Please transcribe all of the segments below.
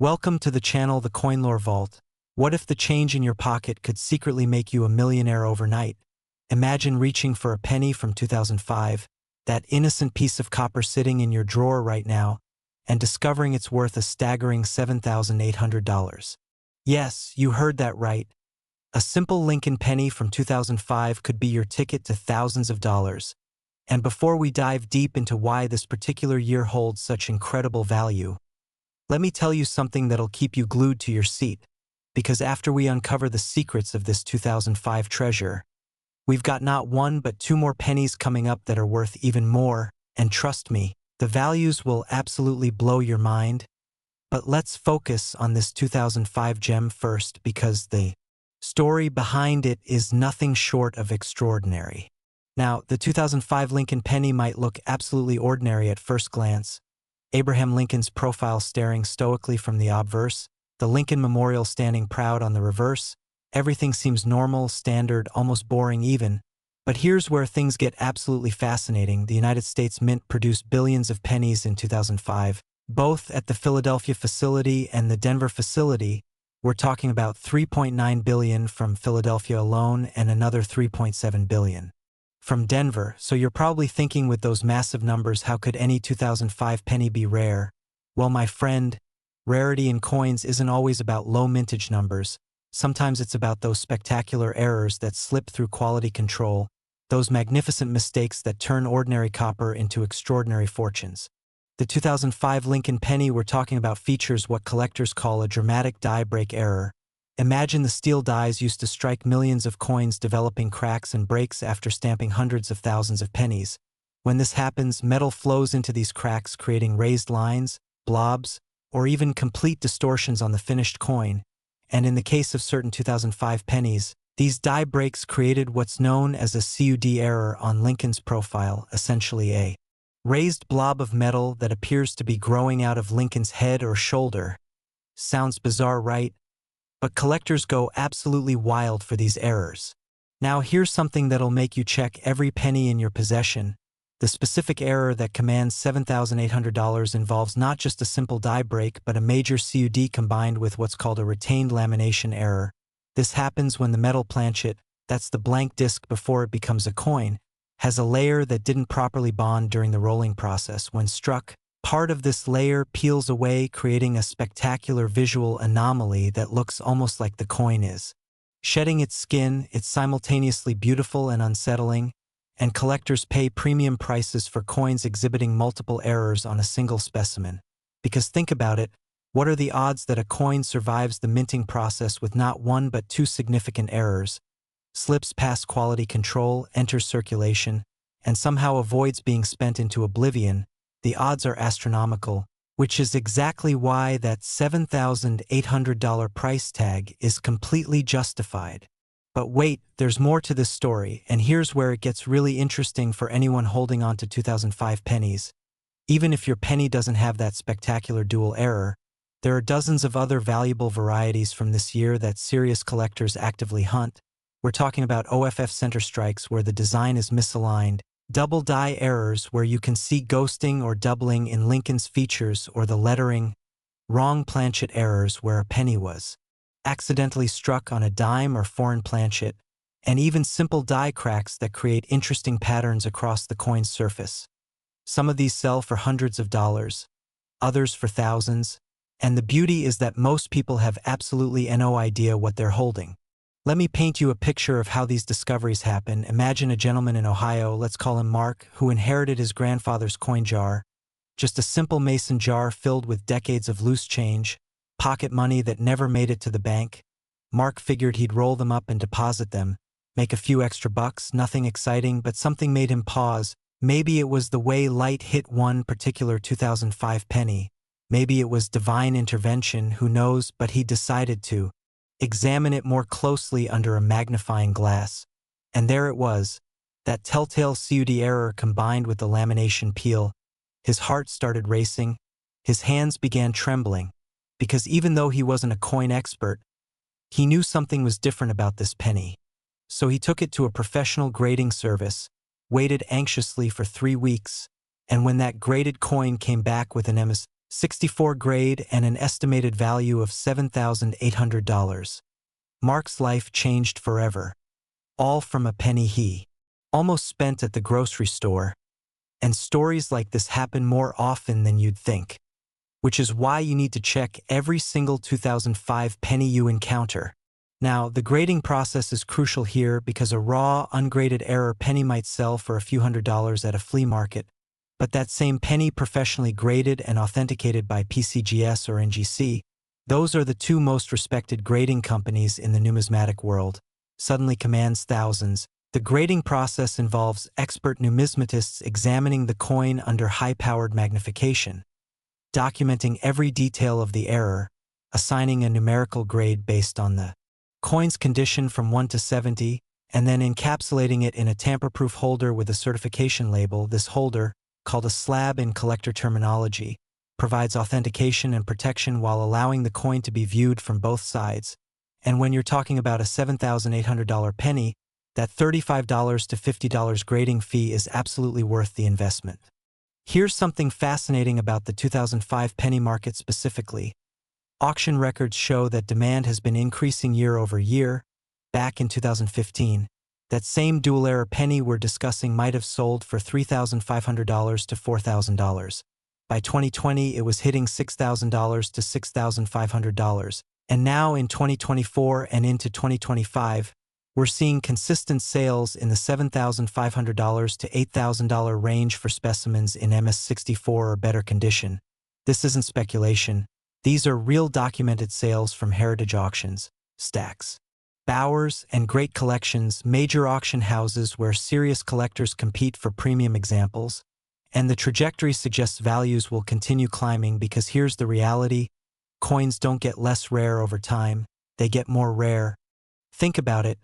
Welcome to the channel, the Coinlore Vault. What if the change in your pocket could secretly make you a millionaire overnight? Imagine reaching for a penny from 2005, that innocent piece of copper sitting in your drawer right now, and discovering it's worth a staggering $7,800. Yes, you heard that right. A simple Lincoln penny from 2005 could be your ticket to thousands of dollars. And before we dive deep into why this particular year holds such incredible value, let me tell you something that'll keep you glued to your seat, because after we uncover the secrets of this 2005 treasure, we've got not one but two more pennies coming up that are worth even more, and trust me, the values will absolutely blow your mind. But let's focus on this 2005 gem first, because the story behind it is nothing short of extraordinary. Now, the 2005 Lincoln penny might look absolutely ordinary at first glance. Abraham Lincoln's profile staring stoically from the obverse, the Lincoln Memorial standing proud on the reverse. Everything seems normal, standard, almost boring even. But here's where things get absolutely fascinating. The United States Mint produced billions of pennies in 2005, both at the Philadelphia facility and the Denver facility. We're talking about 3.9 billion from Philadelphia alone and another 3.7 billion from Denver. So you're probably thinking, with those massive numbers, how could any 2005 penny be rare? Well, my friend, rarity in coins isn't always about low mintage numbers. Sometimes it's about those spectacular errors that slip through quality control, those magnificent mistakes that turn ordinary copper into extraordinary fortunes. The 2005 Lincoln penny we're talking about features what collectors call a dramatic die break error. Imagine the steel dies used to strike millions of coins developing cracks and breaks after stamping hundreds of thousands of pennies. When this happens, metal flows into these cracks, creating raised lines, blobs, or even complete distortions on the finished coin. And in the case of certain 2005 pennies, these die breaks created what's known as a CUD error on Lincoln's profile, essentially a raised blob of metal that appears to be growing out of Lincoln's head or shoulder. Sounds bizarre, right? But collectors go absolutely wild for these errors. Now here's something that'll make you check every penny in your possession. The specific error that commands $7,800 involves not just a simple die break but a major CUD combined with what's called a retained lamination error. This happens when the metal planchet, that's the blank disc before it becomes a coin, has a layer that didn't properly bond during the rolling process. When struck, part of this layer peels away, creating a spectacular visual anomaly that looks almost like the coin is shedding its skin. It's simultaneously beautiful and unsettling, and collectors pay premium prices for coins exhibiting multiple errors on a single specimen. Because think about it, what are the odds that a coin survives the minting process with not one but two significant errors, slips past quality control, enters circulation, and somehow avoids being spent into oblivion? The odds are astronomical, which is exactly why that $7,800 price tag is completely justified. But wait, there's more to this story, and here's where it gets really interesting for anyone holding on to 2005 pennies. Even if your penny doesn't have that spectacular dual error, there are dozens of other valuable varieties from this year that serious collectors actively hunt. We're talking about OFF center strikes where the design is misaligned, double die errors where you can see ghosting or doubling in Lincoln's features or the lettering, wrong planchet errors where a penny was accidentally struck on a dime or foreign planchet, and even simple die cracks that create interesting patterns across the coin's surface. Some of these sell for hundreds of dollars, others for thousands, and the beauty is that most people have absolutely no idea what they're holding. Let me paint you a picture of how these discoveries happen. Imagine a gentleman in Ohio, let's call him Mark, who inherited his grandfather's coin jar, just a simple mason jar filled with decades of loose change, pocket money that never made it to the bank. Mark figured he'd roll them up and deposit them, make a few extra bucks, nothing exciting, but something made him pause. Maybe it was the way light hit one particular 2005 penny. Maybe it was divine intervention, who knows, but he decided to examine it more closely under a magnifying glass. And there it was, that telltale CUD error combined with the lamination peel. His heart started racing, his hands began trembling, because even though he wasn't a coin expert, he knew something was different about this penny. So he took it to a professional grading service, waited anxiously for 3 weeks, and when that graded coin came back with an 64 grade and an estimated value of $7,800. Mark's life changed forever. All from a penny he almost spent at the grocery store. And stories like this happen more often than you'd think, which is why you need to check every single 2005 penny you encounter. Now, the grading process is crucial here because a raw, ungraded error penny might sell for a few $100s at a flea market, but that same penny professionally graded and authenticated by PCGS or NGC, those are the two most respected grading companies in the numismatic world, suddenly commands thousands. The grading process involves expert numismatists examining the coin under high-powered magnification, documenting every detail of the error, assigning a numerical grade based on the coin's condition from 1 to 70, and then encapsulating it in a tamper-proof holder with a certification label. This holder, called a slab in collector terminology, provides authentication and protection while allowing the coin to be viewed from both sides. And when you're talking about a $7,800 penny, that $35 to $50 grading fee is absolutely worth the investment. Here's something fascinating about the 2005 penny market specifically. Auction records show that demand has been increasing year over year. Back in 2015, that same dual-error penny we're discussing might have sold for $3,500 to $4,000. By 2020, it was hitting $6,000 to $6,500. And now in 2024 and into 2025, we're seeing consistent sales in the $7,500 to $8,000 range for specimens in MS64 or better condition. This isn't speculation. These are real documented sales from heritage auctions, stacks, Bowers, and great collections, major auction houses where serious collectors compete for premium examples. And the trajectory suggests values will continue climbing because here's the reality: coins don't get less rare over time, they get more rare. Think about it.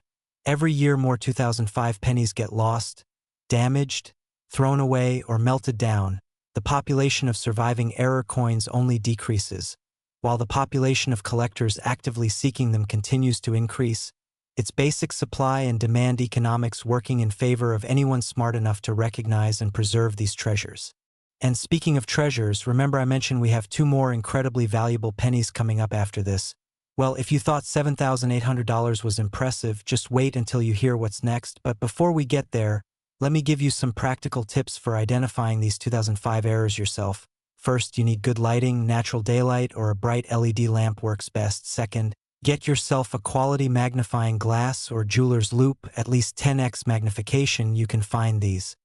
Every year more 2005 pennies get lost, damaged, thrown away, or melted down. The population of surviving error coins only decreases, while the population of collectors actively seeking them continues to increase. It's basic supply and demand economics working in favor of anyone smart enough to recognize and preserve these treasures. And speaking of treasures, remember I mentioned we have two more incredibly valuable pennies coming up after this. Well, if you thought $7,800 was impressive, just wait until you hear what's next. But before we get there, let me give you some practical tips for identifying these 2005 errors yourself. First, you need good lighting. Natural daylight or a bright LED lamp works best. Second, get yourself a quality magnifying glass or jeweler's loupe, at least 10x magnification. You can find these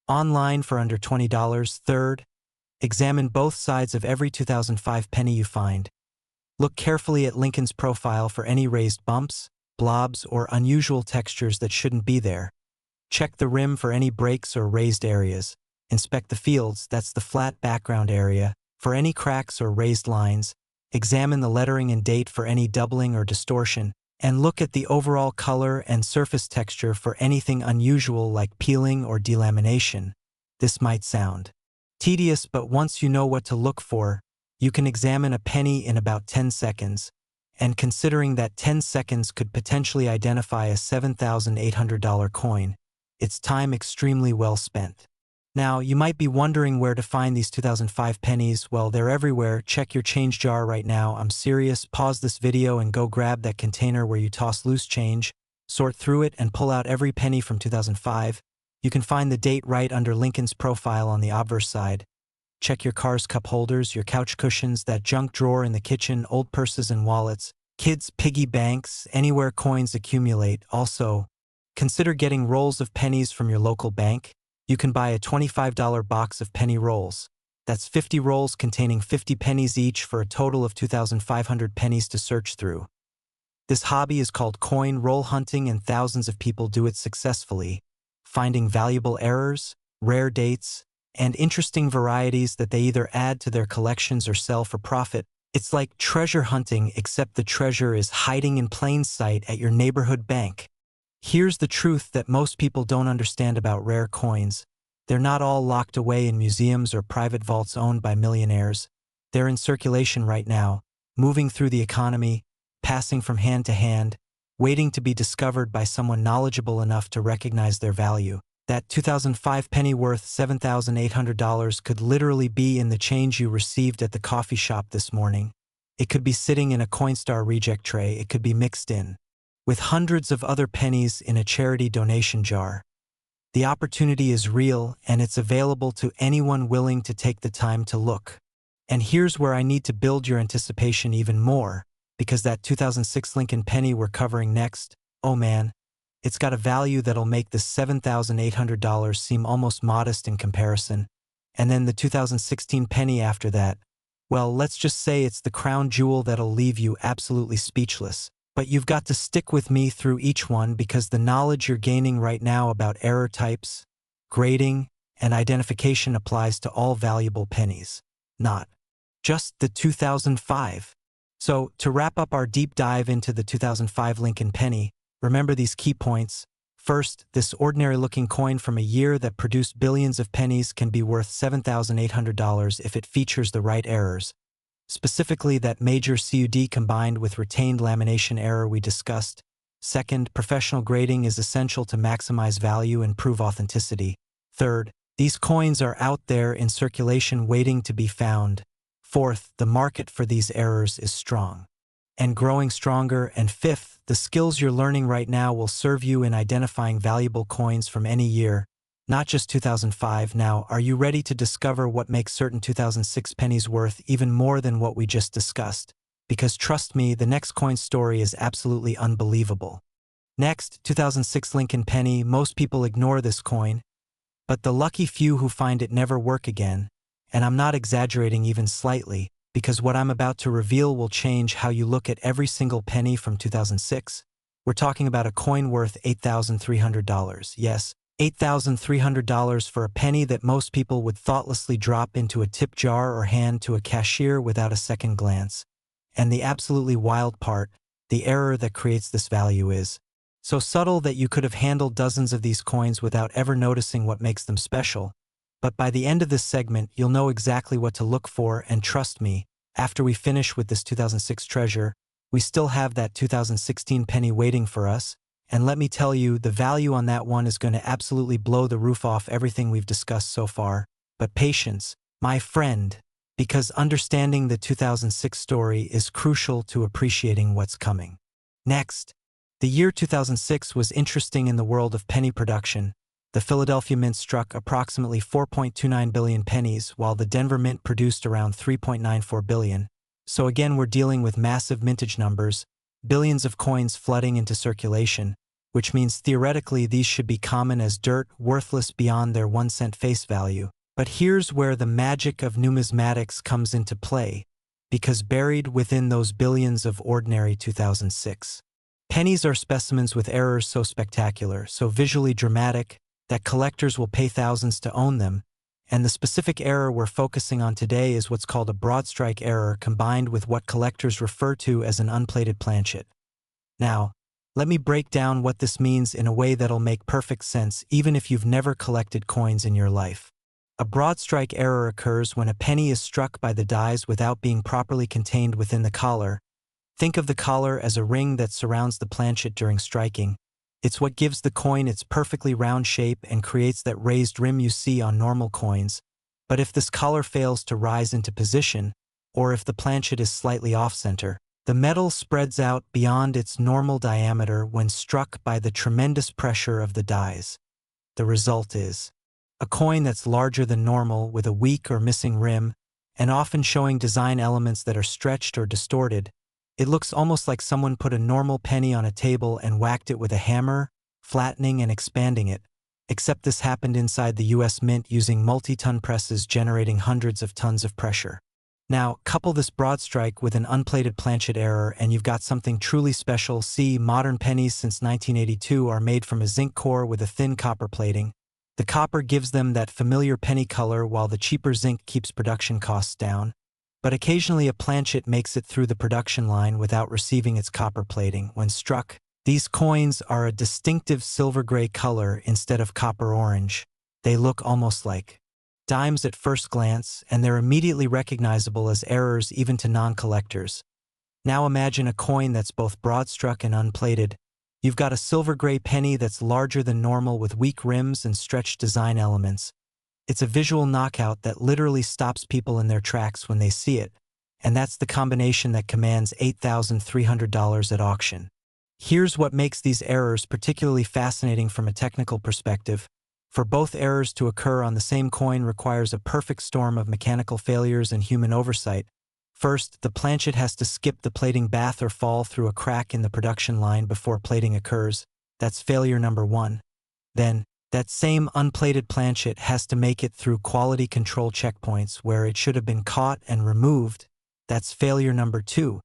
online for under $20. Third, examine both sides of every 2005 penny you find. Look carefully at Lincoln's profile for any raised bumps, blobs, or unusual textures that shouldn't be there. Check the rim for any breaks or raised areas. Inspect the fields, that's the flat background area, for any cracks or raised lines. Examine the lettering and date for any doubling or distortion, and look at the overall color and surface texture for anything unusual like peeling or delamination. This might sound tedious, but once you know what to look for, you can examine a penny in about 10 seconds, and considering that 10 seconds could potentially identify a $7,800 coin, it's time extremely well spent. Now, you might be wondering where to find these 2005 pennies. Well, they're everywhere. Check your change jar right now. I'm serious. Pause this video and go grab that container where you toss loose change, sort through it, and pull out every penny from 2005. You can find the date right under Lincoln's profile on the obverse side. Check your car's cup holders, your couch cushions, that junk drawer in the kitchen, old purses and wallets, kids' piggy banks, anywhere coins accumulate. Also, consider getting rolls of pennies from your local bank. You can buy a $25 box of penny rolls. That's 50 rolls containing 50 pennies each for a total of 2,500 pennies to search through. This hobby is called coin roll hunting, and thousands of people do it successfully, finding valuable errors, rare dates, and interesting varieties that they either add to their collections or sell for profit. It's like treasure hunting, except the treasure is hiding in plain sight at your neighborhood bank. Here's the truth that most people don't understand about rare coins. They're not all locked away in museums or private vaults owned by millionaires. They're in circulation right now, moving through the economy, passing from hand to hand, waiting to be discovered by someone knowledgeable enough to recognize their value. That 2005 penny worth $7,800 could literally be in the change you received at the coffee shop this morning. It could be sitting in a Coinstar reject tray. It could be mixed in with hundreds of other pennies in a charity donation jar. The opportunity is real, and it's available to anyone willing to take the time to look. And here's where I need to build your anticipation even more, because that 2006 Lincoln penny we're covering next, oh man, it's got a value that'll make the $7,800 seem almost modest in comparison. And then the 2016 penny after that, well, let's just say it's the crown jewel that'll leave you absolutely speechless. But you've got to stick with me through each one, because the knowledge you're gaining right now about error types, grading, and identification applies to all valuable pennies, not just the 2005. So, to wrap up our deep dive into the 2005 Lincoln penny, remember these key points. First, this ordinary-looking coin from a year that produced billions of pennies can be worth $7,800 if it features the right errors. Specifically, that major CUD combined with retained lamination error we discussed. Second, professional grading is essential to maximize value and prove authenticity. Third, these coins are out there in circulation waiting to be found. Fourth, the market for these errors is strong and growing stronger. And fifth, the skills you're learning right now will serve you in identifying valuable coins from any year, not just 2005. Now, are you ready to discover what makes certain 2006 pennies worth even more than what we just discussed? Because trust me, the next coin story is absolutely unbelievable. Next, 2006 Lincoln penny. Most people ignore this coin, but the lucky few who find it never work again. And I'm not exaggerating even slightly, because what I'm about to reveal will change how you look at every single penny from 2006. We're talking about a coin worth $8,300. Yes, $8,300 for a penny that most people would thoughtlessly drop into a tip jar or hand to a cashier without a second glance. And the absolutely wild part, the error that creates this value is so subtle that you could have handled dozens of these coins without ever noticing what makes them special. But by the end of this segment, you'll know exactly what to look for, and trust me, after we finish with this 2006 treasure, we still have that 2016 penny waiting for us. And let me tell you, the value on that one is going to absolutely blow the roof off everything we've discussed so far. But patience, my friend, because understanding the 2006 story is crucial to appreciating what's coming. Next, the year 2006 was interesting in the world of penny production. The Philadelphia Mint struck approximately 4.29 billion pennies, while the Denver Mint produced around 3.94 billion. So again, we're dealing with massive mintage numbers, billions of coins flooding into circulation, which means theoretically these should be common as dirt, worthless beyond their 1-cent face value. But here's where the magic of numismatics comes into play, because buried within those billions of ordinary 2006 pennies are specimens with errors so spectacular, so visually dramatic, that collectors will pay thousands to own them. And the specific error we're focusing on today is what's called a broad strike error, combined with what collectors refer to as an unplated planchet. Now, let me break down what this means in a way that'll make perfect sense even if you've never collected coins in your life. A broad strike error occurs when a penny is struck by the dies without being properly contained within the collar. Think of the collar as a ring that surrounds the planchet during striking. It's what gives the coin its perfectly round shape and creates that raised rim you see on normal coins. But if this collar fails to rise into position, or if the planchet is slightly off-center, the metal spreads out beyond its normal diameter when struck by the tremendous pressure of the dies. The result is a coin that's larger than normal, with a weak or missing rim, and often showing design elements that are stretched or distorted. It looks almost like someone put a normal penny on a table and whacked it with a hammer, flattening and expanding it, except this happened inside the US Mint using multi-ton presses generating hundreds of tons of pressure. Now, couple this broad strike with an unplated planchet error and you've got something truly special. See, modern pennies since 1982 are made from a zinc core with a thin copper plating. The copper gives them that familiar penny color while the cheaper zinc keeps production costs down. But occasionally a planchet makes it through the production line without receiving its copper plating. When struck, these coins are a distinctive silver-gray color instead of copper-orange. They look almost like dimes at first glance, and they're immediately recognizable as errors even to non-collectors. Now imagine a coin that's both broad-struck and unplated. You've got a silver gray penny that's larger than normal with weak rims and stretched design elements. It's a visual knockout that literally stops people in their tracks when they see it, and that's the combination that commands $8,300 at auction. Here's what makes these errors particularly fascinating from a technical perspective. For both errors to occur on the same coin requires a perfect storm of mechanical failures and human oversight. First, the planchet has to skip the plating bath or fall through a crack in the production line before plating occurs. That's failure number one. Then, that same unplated planchet has to make it through quality control checkpoints where it should have been caught and removed. That's failure number two.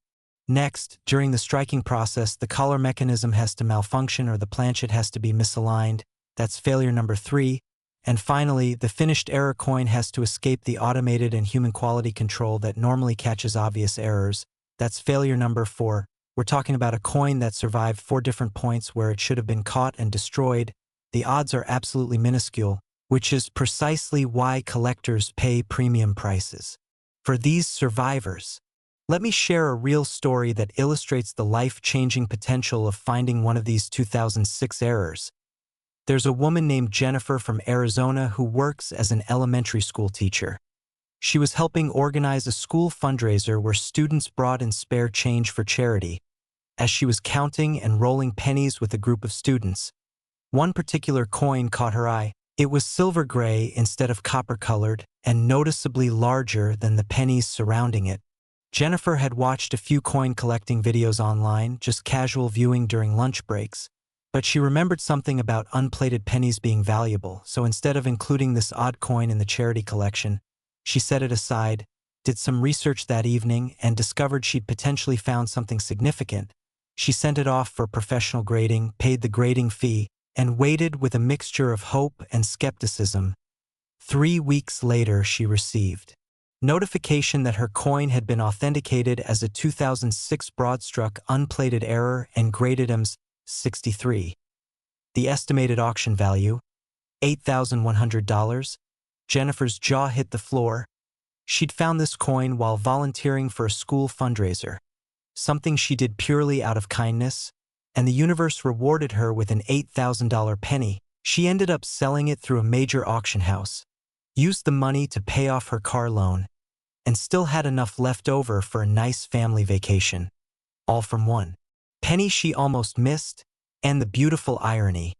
Next, during the striking process, the collar mechanism has to malfunction or the planchet has to be misaligned. That's failure number three. And finally, the finished error coin has to escape the automated and human quality control that normally catches obvious errors. That's failure number four. We're talking about a coin that survived 4 different points where it should have been caught and destroyed. The odds are absolutely minuscule, which is precisely why collectors pay premium prices. For these survivors, let me share a real story that illustrates the life-changing potential of finding one of these 2006 errors. There's a woman named Jennifer from Arizona who works as an elementary school teacher. She was helping organize a school fundraiser where students brought in spare change for charity. As she was counting and rolling pennies with a group of students, one particular coin caught her eye. It was silver gray instead of copper-colored and noticeably larger than the pennies surrounding it. Jennifer had watched a few coin collecting videos online, just casual viewing during lunch breaks. But she remembered something about unplated pennies being valuable, so instead of including this odd coin in the charity collection, she set it aside, did some research that evening, and discovered she'd potentially found something significant. She sent it off for professional grading, paid the grading fee, and waited with a mixture of hope and skepticism. 3 weeks later, she received notification that her coin had been authenticated as a 2006 broadstruck unplated error and graded as 63. The estimated auction value, $8,100. Jennifer's jaw hit the floor. She'd found this coin while volunteering for a school fundraiser, something she did purely out of kindness, and the universe rewarded her with an $8,000 penny. She ended up selling it through a major auction house, used the money to pay off her car loan, and still had enough left over for a nice family vacation. All from one penny she almost missed. And the beautiful irony.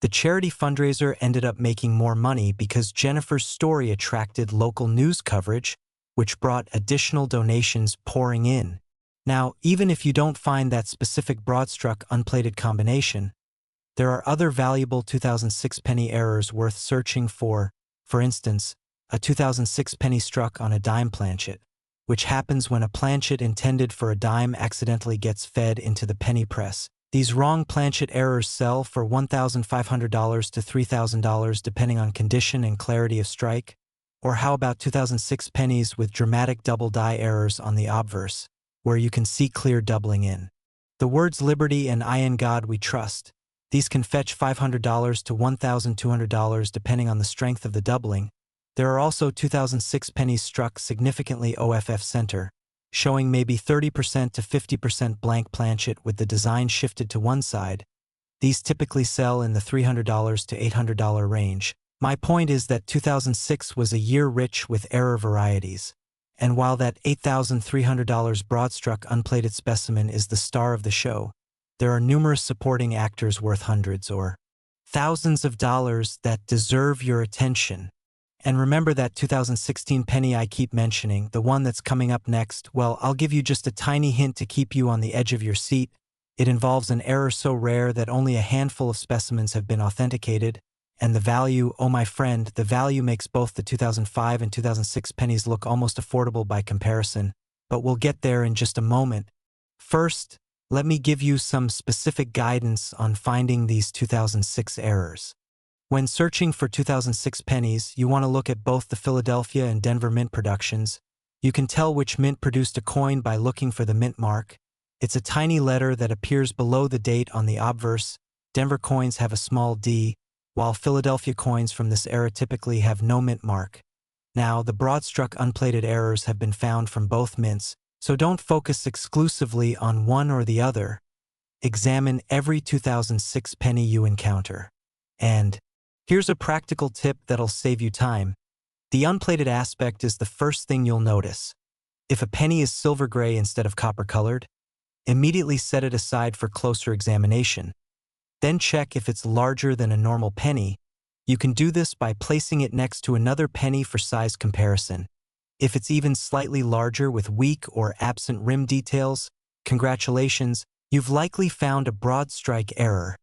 The charity fundraiser ended up making more money because Jennifer's story attracted local news coverage, which brought additional donations pouring in. Now, even if you don't find that specific broadstruck unplated combination, there are other valuable 2006 penny errors worth searching for. For instance, a 2006 penny struck on a dime planchet, which happens when a planchet intended for a dime accidentally gets fed into the penny press. These wrong planchet errors sell for $1,500 to $3,000 depending on condition and clarity of strike. Or how about 2006 pennies with dramatic double die errors on the obverse, where you can see clear doubling in? The words liberty and I in God we trust. These can fetch $500 to $1,200 depending on the strength of the doubling. There are also 2006 pennies struck significantly OFF center, showing maybe 30% to 50% blank planchet with the design shifted to one side. These typically sell in the $300 to $800 range. My point is that 2006 was a year rich with error varieties. And while that $8,300 broadstruck unplated specimen is the star of the show, there are numerous supporting actors worth hundreds or thousands of dollars that deserve your attention. And remember that 2016 penny I keep mentioning, the one that's coming up next? Well, I'll give you just a tiny hint to keep you on the edge of your seat. It involves an error so rare that only a handful of specimens have been authenticated. And the value, oh my friend, the value makes both the 2005 and 2006 pennies look almost affordable by comparison. But we'll get there in just a moment. First, let me give you some specific guidance on finding these 2006 errors. When searching for 2006 pennies, you want to look at both the Philadelphia and Denver mint productions. You can tell which mint produced a coin by looking for the mint mark. It's a tiny letter that appears below the date on the obverse. Denver coins have a small d, while Philadelphia coins from this era typically have no mint mark. Now, the broadstruck unplated errors have been found from both mints, so don't focus exclusively on one or the other. examine every 2006 penny you encounter. And here's a practical tip that'll save you time. The unplated aspect is the first thing you'll notice. If a penny is silver gray instead of copper colored, immediately set it aside for closer examination. Then check if it's larger than a normal penny. You can do this by placing it next to another penny for size comparison. If it's even slightly larger with weak or absent rim details, congratulations, you've likely found a broad strike error.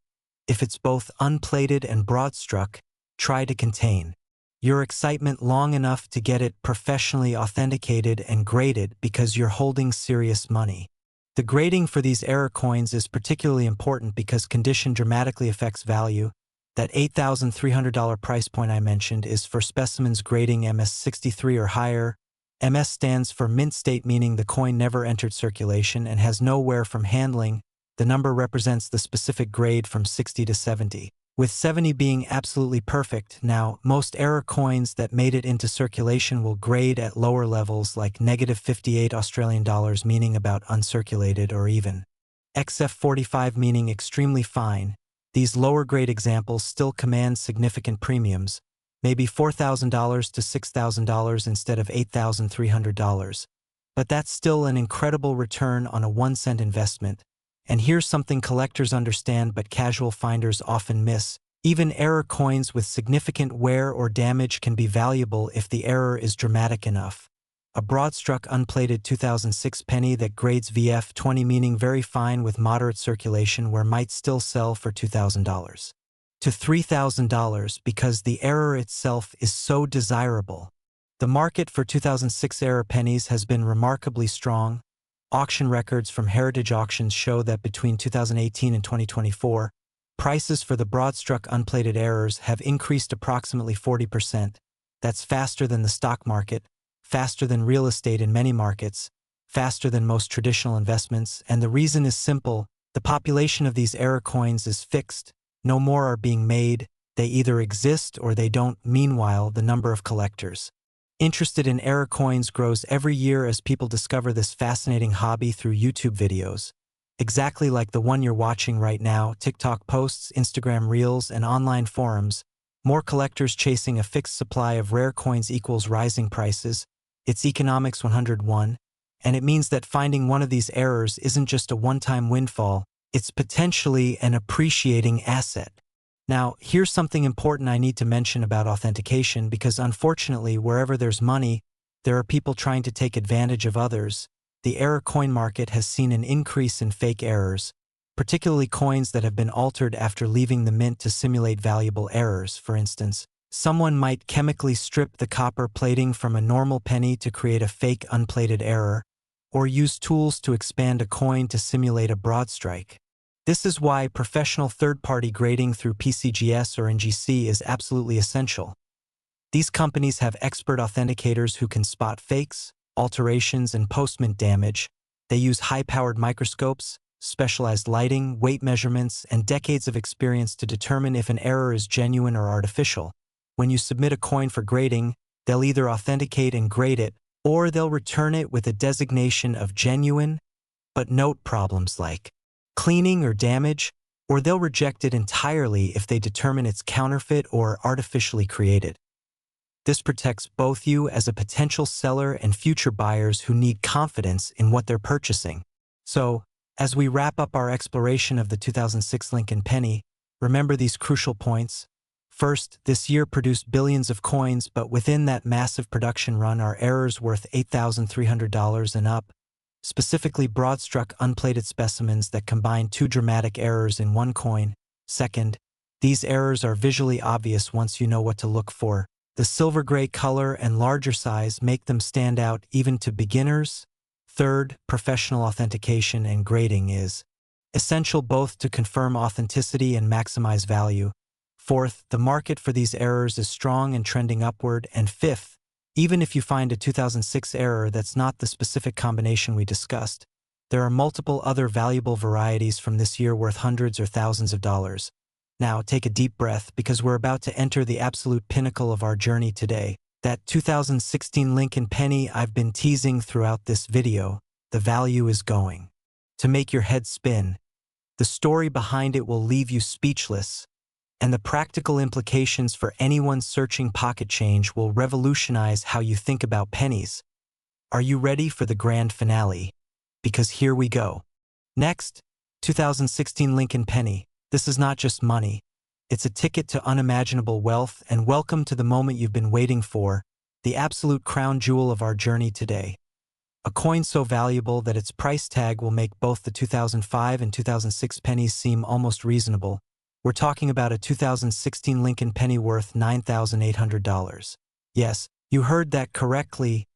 If it's both unplated and broad struck, try to contain your excitement long enough to get it professionally authenticated and graded because you're holding serious money. The grading for these error coins is particularly important because condition dramatically affects value. That $8,300 price point I mentioned is for specimens grading MS63 or higher. MS stands for mint state, meaning the coin never entered circulation and has no wear from handling. The number represents the specific grade from 60 to 70, with 70 being absolutely perfect. Now, most error coins that made it into circulation will grade at lower levels like -58 Australian dollars, meaning about uncirculated, or even XF45, meaning extremely fine. These lower grade examples still command significant premiums, maybe $4,000 to $6,000 instead of $8,300. But that's still an incredible return on a 1-cent investment. And here's something collectors understand but casual finders often miss. Even error coins with significant wear or damage can be valuable if the error is dramatic enough. A broad-struck unplated 2006 penny that grades VF20, meaning very fine with moderate circulation, where might still sell for $2,000 to $3,000 because the error itself is so desirable. The market for 2006 error pennies has been remarkably strong. Auction records from Heritage Auctions show that between 2018 and 2024, prices for the broad-struck unplated errors have increased approximately 40%. That's faster than the stock market, faster than real estate in many markets, faster than most traditional investments, and the reason is simple. The population of these error coins is fixed. No more are being made. They either exist or they don't. Meanwhile, the number of collectors interested in error coins grows every year as people discover this fascinating hobby through YouTube videos. Exactly like the one you're watching right now, TikTok posts, Instagram reels, and online forums. More collectors chasing a fixed supply of rare coins equals rising prices. It's Economics 101, and it means that finding one of these errors isn't just a one-time windfall, it's potentially an appreciating asset. Now, here's something important I need to mention about authentication, because unfortunately, wherever there's money, there are people trying to take advantage of others. The error coin market has seen an increase in fake errors, particularly coins that have been altered after leaving the mint to simulate valuable errors. For instance, someone might chemically strip the copper plating from a normal penny to create a fake unplated error, or use tools to expand a coin to simulate a broad strike. This is why professional third-party grading through PCGS or NGC is absolutely essential. These companies have expert authenticators who can spot fakes, alterations, and post-mint damage. They use high-powered microscopes, specialized lighting, weight measurements, and decades of experience to determine if an error is genuine or artificial. When you submit a coin for grading, they'll either authenticate and grade it, or they'll return it with a designation of genuine, but note problems like cleaning or damage, or they'll reject it entirely if they determine it's counterfeit or artificially created. This protects both you as a potential seller and future buyers who need confidence in what they're purchasing. So, as we wrap up our exploration of the 2006 Lincoln penny, remember these crucial points. First, this year produced billions of coins, but within that massive production run are errors worth $8,300 and up, specifically broad-struck unplated specimens that combine two dramatic errors in one coin. Second, these errors are visually obvious once you know what to look for. The silver gray color and larger size make them stand out even to beginners. Third, professional authentication and grading is essential both to confirm authenticity and maximize value. Fourth, the market for these errors is strong and trending upward. And fifth, even if you find a 2006 error that's not the specific combination we discussed, there are multiple other valuable varieties from this year worth hundreds or thousands of dollars. Now, take a deep breath, because we're about to enter the absolute pinnacle of our journey today. That 2016 Lincoln penny I've been teasing throughout this video. The value is going to make your head spin. The story behind it will leave you speechless, and the practical implications for anyone searching pocket change will revolutionize how you think about pennies. Are you ready for the grand finale? Because here we go. Next, 2016 Lincoln Penny. This is not just money. It's a ticket to unimaginable wealth, and welcome to the moment you've been waiting for, the absolute crown jewel of our journey today. A coin so valuable that its price tag will make both the 2005 and 2006 pennies seem almost reasonable. We're talking about a 2016 Lincoln penny worth $9,800. Yes, you heard that correctly.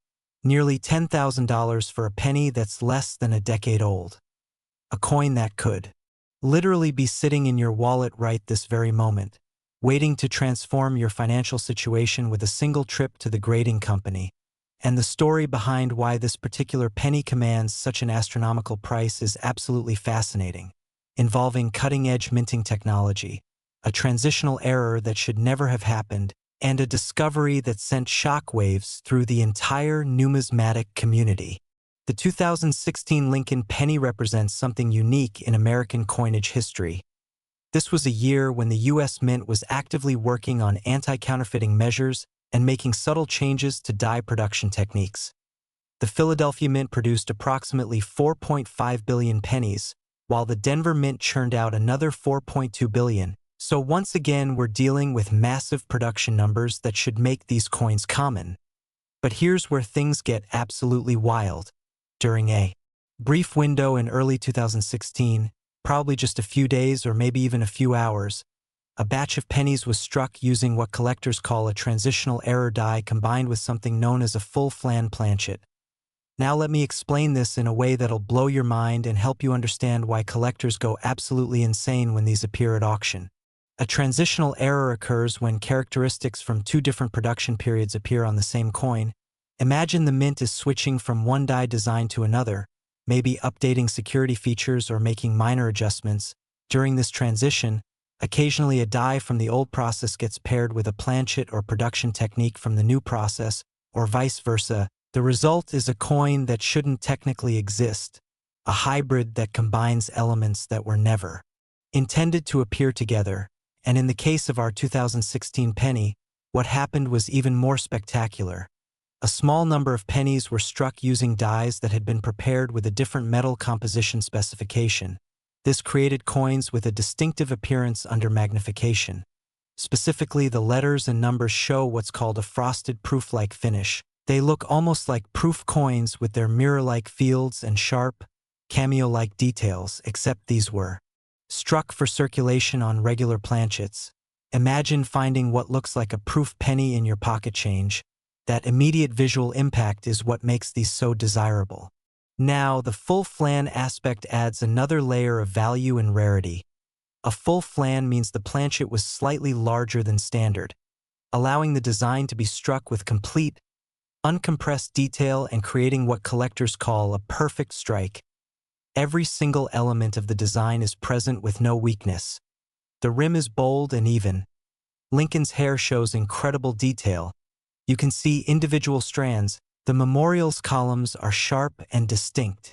Nearly $10,000 for a penny that's less than a decade old. A coin that could literally be sitting in your wallet right this very moment, waiting to transform your financial situation with a single trip to the grading company. And the story behind why this particular penny commands such an astronomical price is absolutely fascinating, involving cutting-edge minting technology, a transitional error that should never have happened, and a discovery that sent shockwaves through the entire numismatic community. The 2016 Lincoln penny represents something unique in American coinage history. This was a year when the U.S. Mint was actively working on anti-counterfeiting measures and making subtle changes to die production techniques. The Philadelphia Mint produced approximately 4.5 billion pennies, while the Denver Mint churned out another 4.2 billion. So once again, we're dealing with massive production numbers that should make these coins common. But here's where things get absolutely wild. During a brief window in early 2016, probably just a few days or maybe even a few hours, a batch of pennies was struck using what collectors call a transitional error die combined with something known as a full flan planchet. Now let me explain this in a way that'll blow your mind and help you understand why collectors go absolutely insane when these appear at auction. A transitional error occurs when characteristics from two different production periods appear on the same coin. Imagine the mint is switching from one die design to another, maybe updating security features or making minor adjustments. During this transition, occasionally a die from the old process gets paired with a planchet or production technique from the new process, or vice versa. The result is a coin that shouldn't technically exist, a hybrid that combines elements that were never intended to appear together. And in the case of our 2016 penny, what happened was even more spectacular. A small number of pennies were struck using dies that had been prepared with a different metal composition specification. This created coins with a distinctive appearance under magnification. Specifically, the letters and numbers show what's called a frosted proof-like finish. They look almost like proof coins with their mirror-like fields and sharp, cameo-like details, except these were struck for circulation on regular planchets. Imagine finding what looks like a proof penny in your pocket change. That immediate visual impact is what makes these so desirable. Now, the full flan aspect adds another layer of value and rarity. A full flan means the planchet was slightly larger than standard, allowing the design to be struck with complete, uncompressed detail and creating what collectors call a perfect strike. Every single element of the design is present with no weakness. The rim is bold and even. Lincoln's hair shows incredible detail. You can see individual strands. The memorial's columns are sharp and distinct.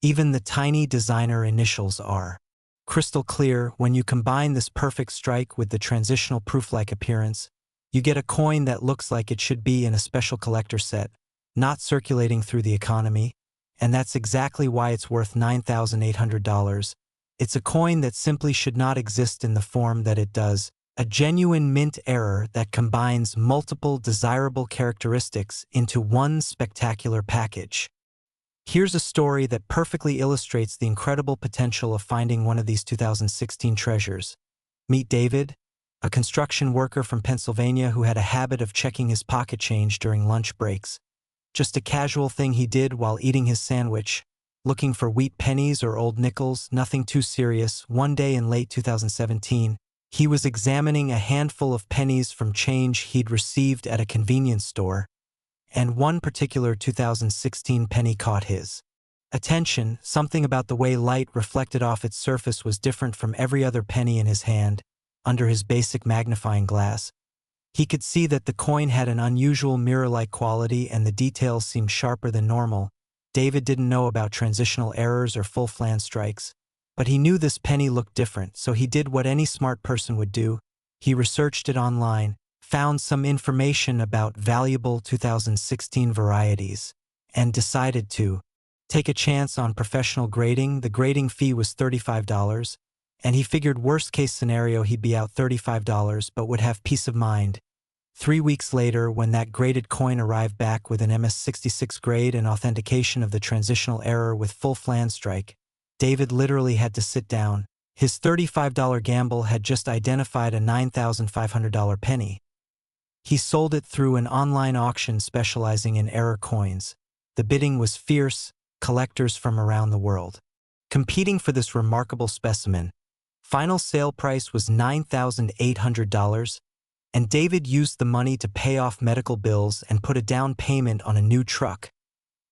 Even the tiny designer initials are crystal clear. When you combine this perfect strike with the transitional proof-like appearance, you get a coin that looks like it should be in a special collector set, not circulating through the economy, and that's exactly why it's worth $9,800. It's a coin that simply should not exist in the form that it does. A genuine mint error that combines multiple desirable characteristics into one spectacular package. Here's a story that perfectly illustrates the incredible potential of finding one of these 2016 treasures. Meet David, a construction worker from Pennsylvania who had a habit of checking his pocket change during lunch breaks. Just a casual thing he did while eating his sandwich, looking for wheat pennies or old nickels, nothing too serious. One day in late 2017, he was examining a handful of pennies from change he'd received at a convenience store, and one particular 2016 penny caught his attention. Something about the way light reflected off its surface was different from every other penny in his hand. Under his basic magnifying glass, he could see that the coin had an unusual mirror-like quality and the details seemed sharper than normal. David didn't know about transitional errors or full flan strikes, But he knew this penny looked different, so he did what any smart person would do. He researched it online, found some information about valuable 2016 varieties, and decided to take a chance on professional grading. The grading fee was $35, and he figured worst-case scenario he'd be out $35 but would have peace of mind. 3 weeks later, when that graded coin arrived back with an MS-66 grade and authentication of the transitional error with full flan strike, David literally had to sit down. His $35 gamble had just identified a $9,500 penny. He sold it through an online auction specializing in error coins. The bidding was fierce, collectors from around the world competing for this remarkable specimen. Final sale price was $9,800, and David used the money to pay off medical bills and put a down payment on a new truck,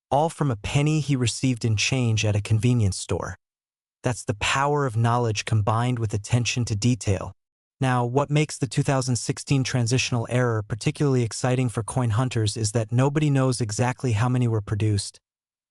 all from a penny he received in change at a convenience store. That's the power of knowledge combined with attention to detail. Now, what makes the 2016 transitional error particularly exciting for coin hunters is that nobody knows exactly how many were produced.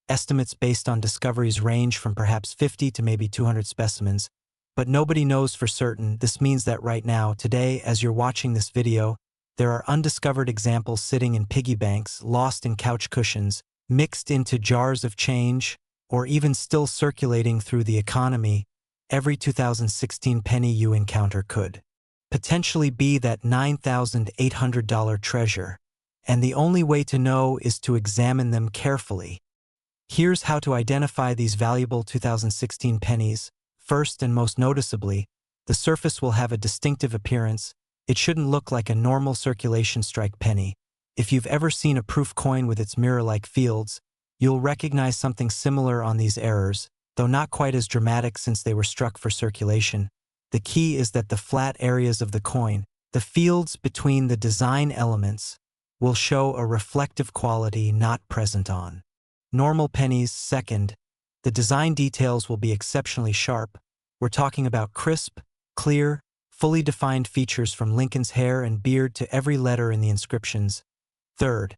Estimates based on discoveries range from perhaps 50 to maybe 200 specimens, but nobody knows for certain. This means that right now, today, as you're watching this video, there are undiscovered examples sitting in piggy banks, lost in couch cushions, mixed into jars of change, or even still circulating through the economy. Every 2016 penny you encounter could potentially be that $9,800 treasure, and the only way to know is to examine them carefully. Here's how to identify these valuable 2016 pennies. First and most noticeably, the surface will have a distinctive appearance. It shouldn't look like a normal circulation strike penny. If you've ever seen a proof coin with its mirror-like fields, you'll recognize something similar on these errors, though not quite as dramatic since they were struck for circulation. The key is that the flat areas of the coin, the fields between the design elements, will show a reflective quality not present on normal pennies. Second, the design details will be exceptionally sharp. We're talking about crisp, clear, fully defined features from Lincoln's hair and beard to every letter in the inscriptions. Third,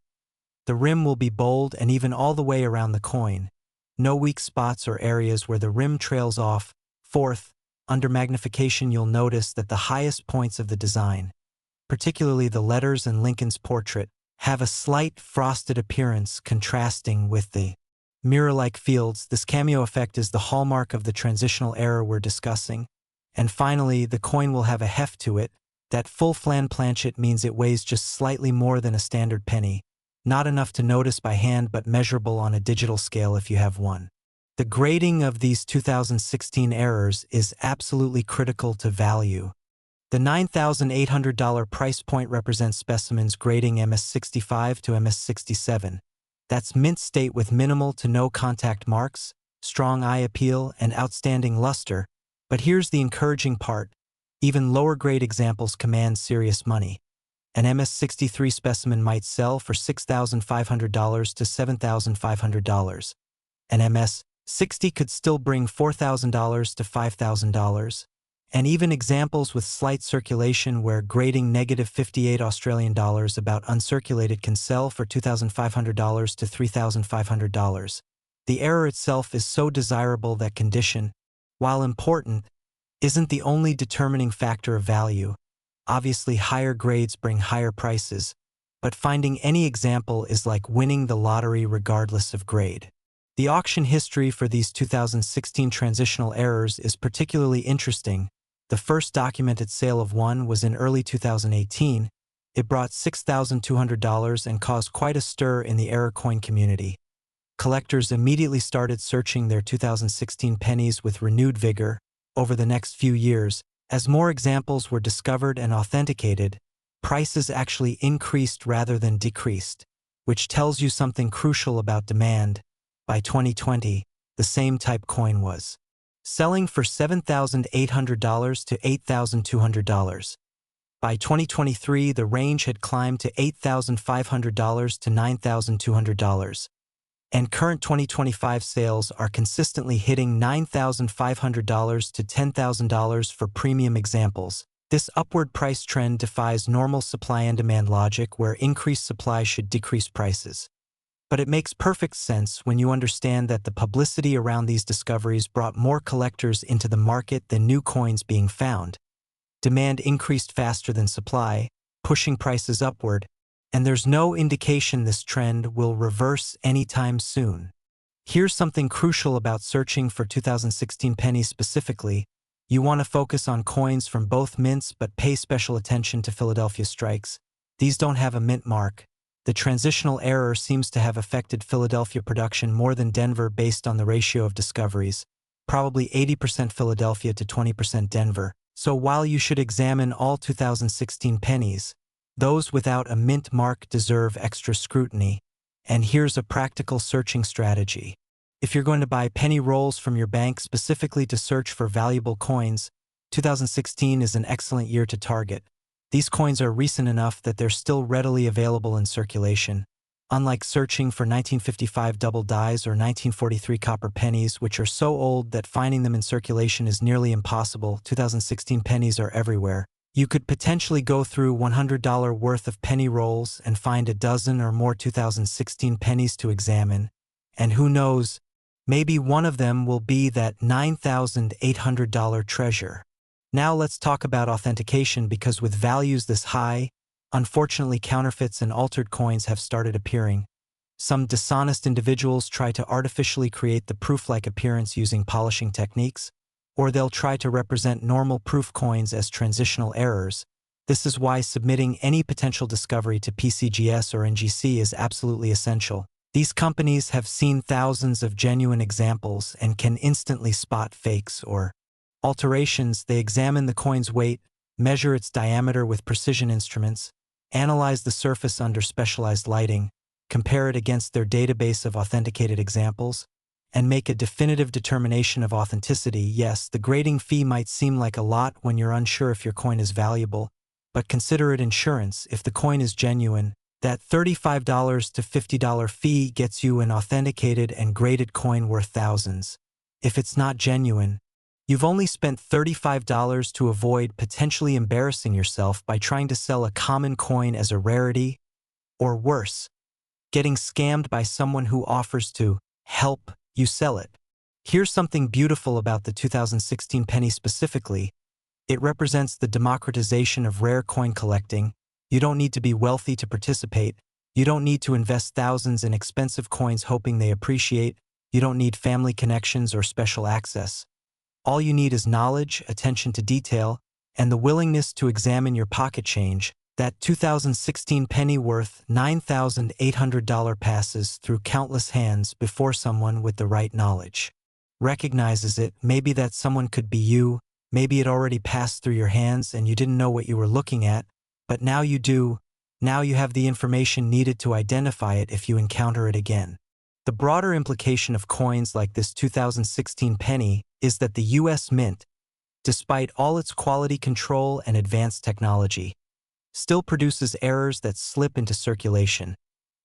the rim will be bold and even all the way around the coin. No weak spots or areas where the rim trails off. Fourth, under magnification you'll notice that the highest points of the design, particularly the letters and Lincoln's portrait, have a slight frosted appearance contrasting with the mirror-like fields. This cameo effect is the hallmark of the transitional error we're discussing. And finally, the coin will have a heft to it. That full flan planchet means it weighs just slightly more than a standard penny, not enough to notice by hand but measurable on a digital scale if you have one. The grading of these 2016 errors is absolutely critical to value. The $9,800 price point represents specimens grading MS65 to MS67. That's mint state with minimal to no contact marks, strong eye appeal, and outstanding luster. But here's the encouraging part. Even lower-grade examples command serious money. An MS63 specimen might sell for $6,500 to $7,500. An MS60 could still bring $4,000 to $5,000. And even examples with slight circulation where grading -58 Australian dollars about uncirculated can sell for $2,500 to $3,500. The error itself is so desirable that condition, while important, isn't the only determining factor of value. Obviously, higher grades bring higher prices, but finding any example is like winning the lottery regardless of grade. The auction history for these 2016 transitional errors is particularly interesting. The first documented sale of one was in early 2018. It brought $6,200 and caused quite a stir in the error coin community. Collectors immediately started searching their 2016 pennies with renewed vigor. Over the next few years, as more examples were discovered and authenticated, prices actually increased rather than decreased, which tells you something crucial about demand. By 2020, the same type coin was selling for $7,800 to $8,200. By 2023, the range had climbed to $8,500 to $9,200. And current 2025 sales are consistently hitting $9,500 to $10,000 for premium examples. This upward price trend defies normal supply and demand logic where increased supply should decrease prices. But it makes perfect sense when you understand that the publicity around these discoveries brought more collectors into the market than new coins being found. Demand increased faster than supply, pushing prices upward, and there's no indication this trend will reverse anytime soon. Here's something crucial about searching for 2016 pennies specifically. You want to focus on coins from both mints but pay special attention to Philadelphia strikes. These don't have a mint mark. The transitional error seems to have affected Philadelphia production more than Denver based on the ratio of discoveries, probably 80% Philadelphia to 20% Denver. So while you should examine all 2016 pennies, those without a mint mark deserve extra scrutiny. And here's a practical searching strategy. If you're going to buy penny rolls from your bank specifically to search for valuable coins, 2016 is an excellent year to target. These coins are recent enough that they're still readily available in circulation. Unlike searching for 1955 double dies or 1943 copper pennies, which are so old that finding them in circulation is nearly impossible, 2016 pennies are everywhere. You could potentially go through $100 worth of penny rolls and find a dozen or more 2016 pennies to examine. And who knows, maybe one of them will be that $9,800 treasure. Now let's talk about authentication, because with values this high, unfortunately counterfeits and altered coins have started appearing. Some dishonest individuals try to artificially create the proof-like appearance using polishing techniques, or they'll try to represent normal proof coins as transitional errors. This is why submitting any potential discovery to PCGS or NGC is absolutely essential. These companies have seen thousands of genuine examples and can instantly spot fakes or alterations. They examine the coin's weight, measure its diameter with precision instruments, analyze the surface under specialized lighting, compare it against their database of authenticated examples, and make a definitive determination of authenticity. Yes, the grading fee might seem like a lot when you're unsure if your coin is valuable, but consider it insurance. If the coin is genuine, that $35 to $50 fee gets you an authenticated and graded coin worth thousands. If it's not genuine, you've only spent $35 to avoid potentially embarrassing yourself by trying to sell a common coin as a rarity, or worse, getting scammed by someone who offers to help you sell it. Here's something beautiful about the 2016 penny specifically. It represents the democratization of rare coin collecting. You don't need to be wealthy to participate. You don't need to invest thousands in expensive coins hoping they appreciate. You don't need family connections or special access. All you need is knowledge, attention to detail, and the willingness to examine your pocket change. That 2016 penny worth $9,800 passes through countless hands before someone with the right knowledge recognizes it. Maybe that someone could be you. Maybe it already passed through your hands and you didn't know what you were looking at, but now you do. Now you have the information needed to identify it if you encounter it again. The broader implication of coins like this 2016 penny is that the U.S. Mint, despite all its quality control and advanced technology, still produces errors that slip into circulation.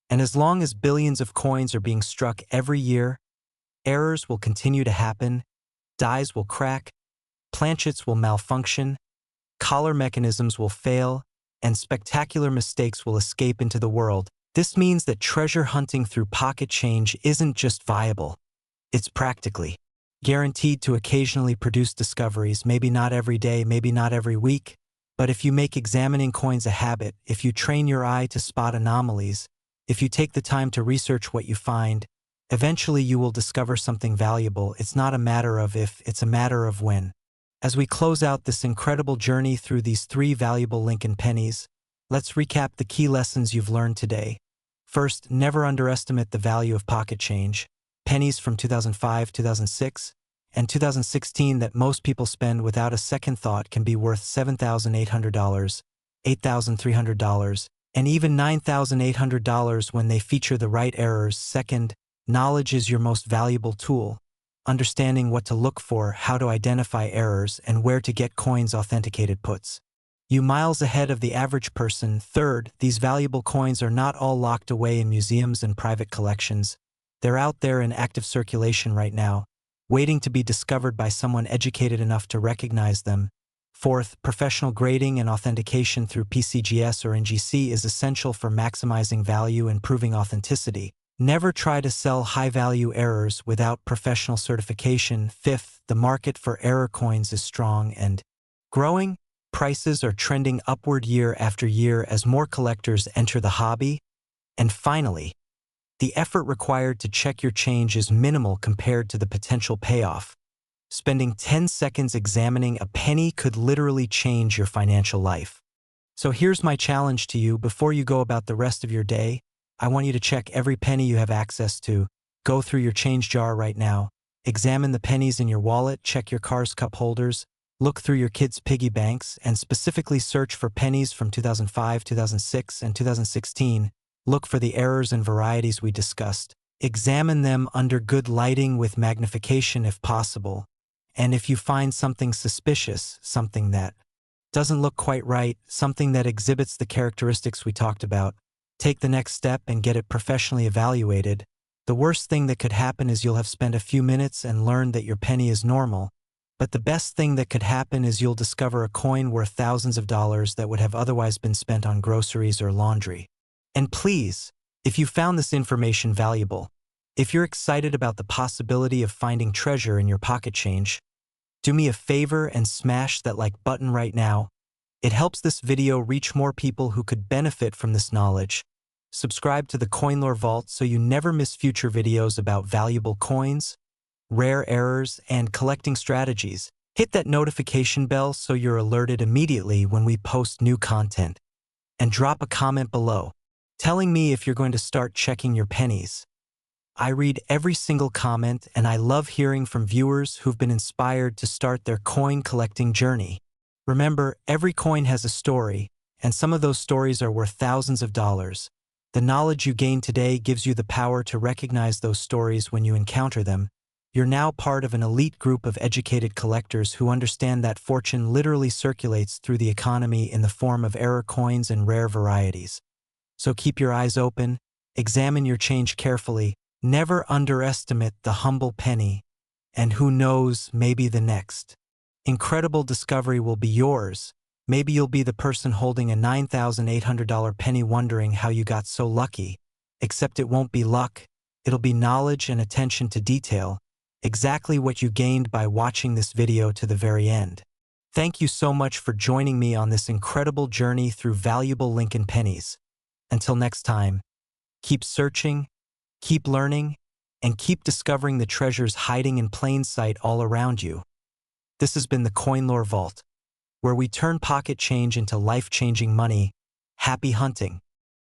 And as long as billions of coins are being struck every year, errors will continue to happen, dies will crack, planchets will malfunction, collar mechanisms will fail, and spectacular mistakes will escape into the world. This means that treasure hunting through pocket change isn't just viable, it's practically guaranteed to occasionally produce discoveries, maybe not every day, maybe not every week, but if you make examining coins a habit, if you train your eye to spot anomalies, if you take the time to research what you find, eventually you will discover something valuable. It's not a matter of if, it's a matter of when. As we close out this incredible journey through these 3 valuable Lincoln pennies, let's recap the key lessons you've learned today. First, never underestimate the value of pocket change. Pennies from 2005, 2006, and 2016 that most people spend without a second thought can be worth $7,800, $8,300, and even $9,800 when they feature the right errors. Second, knowledge is your most valuable tool. Understanding what to look for, how to identify errors, and where to get coins authenticated puts you miles ahead of the average person. Third, these valuable coins are not all locked away in museums and private collections. They're out there in active circulation right now, waiting to be discovered by someone educated enough to recognize them. Fourth, professional grading and authentication through PCGS or NGC is essential for maximizing value and proving authenticity. Never try to sell high-value errors without professional certification. Fifth, the market for error coins is strong and growing. Prices are trending upward year after year as more collectors enter the hobby. And finally, the effort required to check your change is minimal compared to the potential payoff. Spending 10 seconds examining a penny could literally change your financial life. So here's my challenge to you. Before you go about the rest of your day, I want you to check every penny you have access to. Go through your change jar right now. Examine the pennies in your wallet, check your car's cup holders, look through your kids' piggy banks, and specifically search for pennies from 2005, 2006, and 2016. Look for the errors and varieties we discussed. Examine them under good lighting with magnification if possible. And if you find something suspicious, something that doesn't look quite right, something that exhibits the characteristics we talked about, take the next step and get it professionally evaluated. The worst thing that could happen is you'll have spent a few minutes and learned that your penny is normal. But the best thing that could happen is you'll discover a coin worth thousands of dollars that would have otherwise been spent on groceries or laundry. And please, if you found this information valuable, if you're excited about the possibility of finding treasure in your pocket change, do me a favor and smash that like button right now. It helps this video reach more people who could benefit from this knowledge. Subscribe to the Coinlore Vault so you never miss future videos about valuable coins, rare errors, and collecting strategies. Hit that notification bell so you're alerted immediately when we post new content. And drop a comment below, telling me if you're going to start checking your pennies. I read every single comment and I love hearing from viewers who've been inspired to start their coin collecting journey. Remember, every coin has a story, and some of those stories are worth thousands of dollars. The knowledge you gain today gives you the power to recognize those stories when you encounter them. You're now part of an elite group of educated collectors who understand that fortune literally circulates through the economy in the form of error coins and rare varieties. So keep your eyes open, examine your change carefully, never underestimate the humble penny, and who knows, maybe the next incredible discovery will be yours. Maybe you'll be the person holding a $9,800 penny wondering how you got so lucky. Except it won't be luck, it'll be knowledge and attention to detail, exactly what you gained by watching this video to the very end. Thank you so much for joining me on this incredible journey through valuable Lincoln pennies. Until next time, keep searching, keep learning, and keep discovering the treasures hiding in plain sight all around you. This has been the Coinlore Vault, where we turn pocket change into life-changing money. Happy hunting!